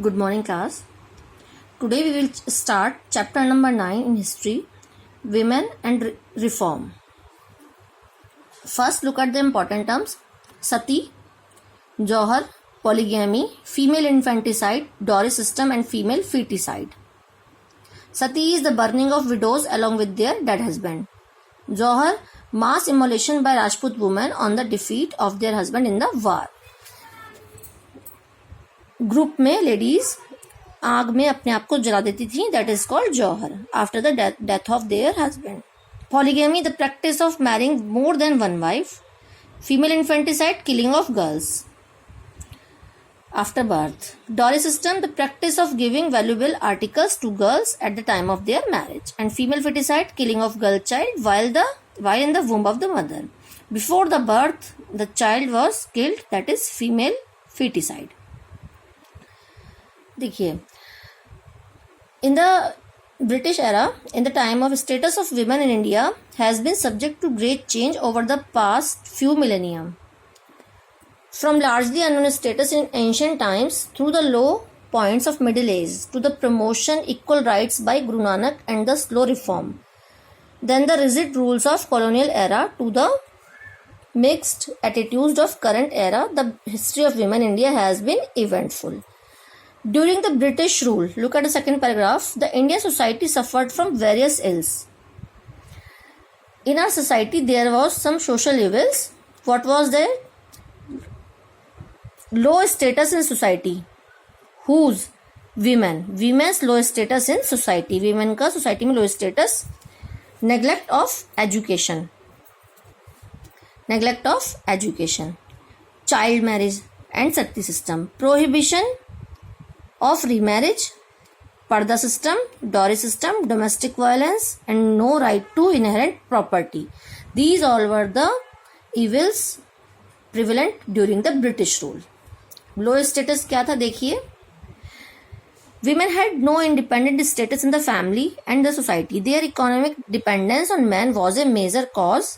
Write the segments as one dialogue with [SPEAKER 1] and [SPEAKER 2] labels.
[SPEAKER 1] Good morning, class. Today we will start chapter number 9 in history, Women and Reform. First, look at the important terms: Sati, Johar, polygamy, female infanticide, dowry system, and female feticide. Sati is the burning of widows along with their dead husband. Johar, mass immolation by Rajput women on the defeat of their husband in the war. Group में ladies आग में अपने आप को जला देती थी, that is called jauhar after the death of their husband. Polygamy, the practice of marrying more than one wife. Female infanticide, killing of girls after birth. Dowry system, the practice of giving valuable articles to girls at the time of their marriage. And female foeticide, killing of girl child while in the womb of the mother. Before the birth, the child was killed, that is female feticide. देखिए, in the British era, in the time of status of women in India has been subject to great change over the past few millennia. From largely unknown status in ancient times through the low points of middle age to the promotion equal rights by Guru Nanak and the slow reform, then the rigid rules of colonial era to the mixed attitudes of current era, the history of women in India has been eventful. During the British rule, look at the second paragraph, the Indian society suffered from various ills. In our society, there was some social evils. What was there? Low status in society. Whose? Women. Women's low status in society. Women का society में low status. Neglect of education. Neglect of education. Child marriage and sati system. Prohibition of remarriage, parda system, dowry system, domestic violence, and no right to inherit property. These all were the evils prevalent during the British rule. Low status क्या था देखिए. Women had no independent status in the family and the society. Their economic dependence on men was a major cause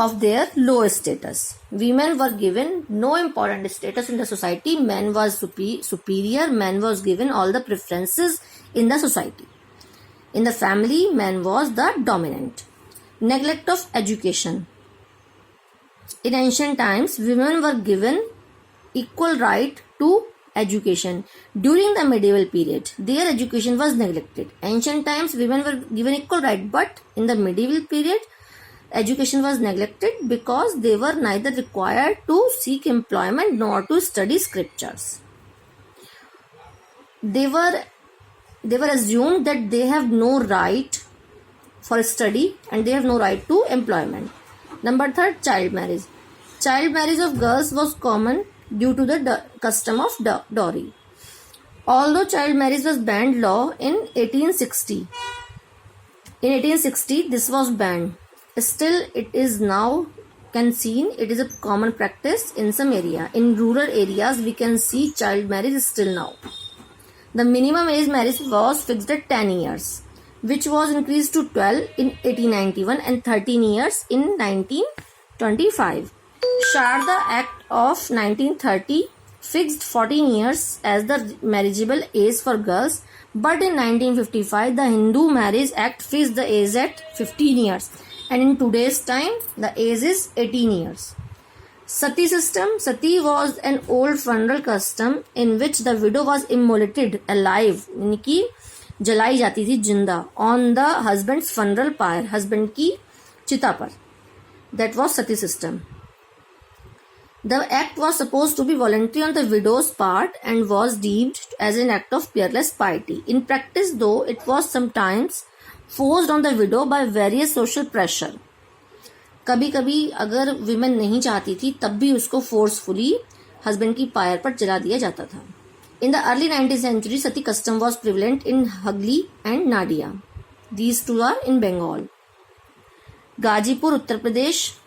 [SPEAKER 1] of their low status. Women were given no important status in the society. Men was superior. Men was given all the preferences in the society. In the family, man was the dominant. Neglect of education. In ancient times, women were given equal right to education. During the medieval period, their education was neglected. Ancient times, women were given equal right, but in the medieval period, education was neglected because they were neither required to seek employment nor to study scriptures. They were assumed that they have no right for study and they have no right to employment. Number 3, child marriage. Child marriage of girls was common due to the custom of dowry. Although child marriage was banned law in 1860. In 1860, this was banned. Still, it is now seen it is a common practice in some area. In rural areas, we can see child marriage still now. The minimum age marriage was fixed at 10 years, which was increased to 12 in 1891 and 13 years in 1925. Sharda Act of 1930 fixed 14 years as the marriageable age for girls, but in 1955, the Hindu Marriage Act fixed the age at 15 years. And in today's time, the age is 18 years. Sati system. Sati was an old funeral custom in which the widow was immolated alive, यानी कि जलाई जाती थी जिंदा, on the husband's funeral pyre, husband की चिता पर. That was Sati system. The act was supposed to be voluntary on the widow's part and was deemed as an act of peerless piety. In practice, though, it was sometimes forced on the widow by various social pressure. कभी कभी अगर women नहीं चाहती थी तब भी उसको forcefully husband की पायर पर जला दिया जाता था. In the early 19th century, sati custom was prevalent in Hugli and Nadia. These two are in Bengal. Gazipur, Uttar Pradesh,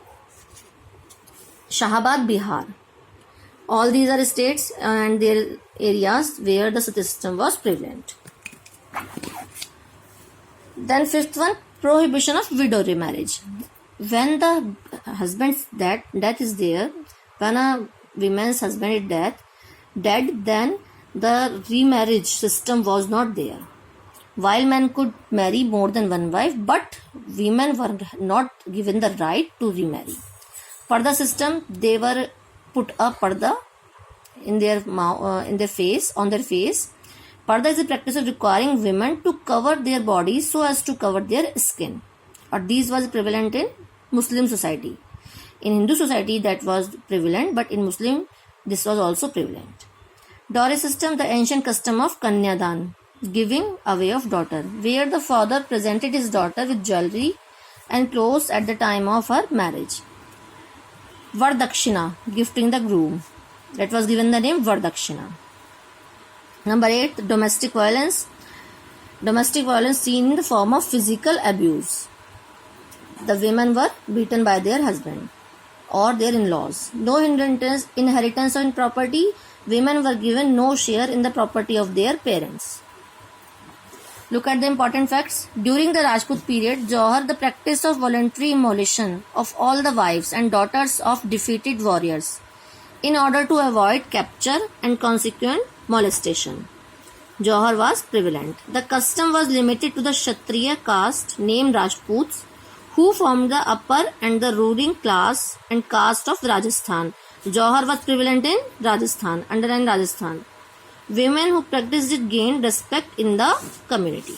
[SPEAKER 1] Shahabad, Bihar. All these are states and their areas where the sati system was prevalent. Then 5th one, prohibition of widow remarriage. When the husband's death is there, when a woman's husband is dead, dead, then the remarriage system was not there. While men could marry more than one wife, but women were not given the right to remarry. Parda system, they were put a parda in their face, on their face. Parda is a practice of requiring women to cover their bodies so as to cover their skin. Or these was prevalent in Muslim society. In Hindu society that was prevalent, but in Muslim this was also prevalent. Dowry system, the ancient custom of Kanyadan, giving away of daughter, where the father presented his daughter with jewelry and clothes at the time of her marriage. Vardakshina, gifting the groom, that was given the name Vardakshina. Number 8, domestic violence. Domestic violence seen in the form of physical abuse. The women were beaten by their husband or their in-laws. No inheritance in property. Women were given no share in the property of their parents. Look at the important facts. During the Rajput period, Jauhar, the practice of voluntary immolation of all the wives and daughters of defeated warriors in order to avoid capture and consequent molestation. Jauhar was prevalent. The custom was limited to the Kshatriya caste named Rajputs, who formed the upper and the ruling class and caste of Rajasthan. Jauhar was prevalent in Rajasthan, underline Rajasthan. Women who practiced it gained respect in the community.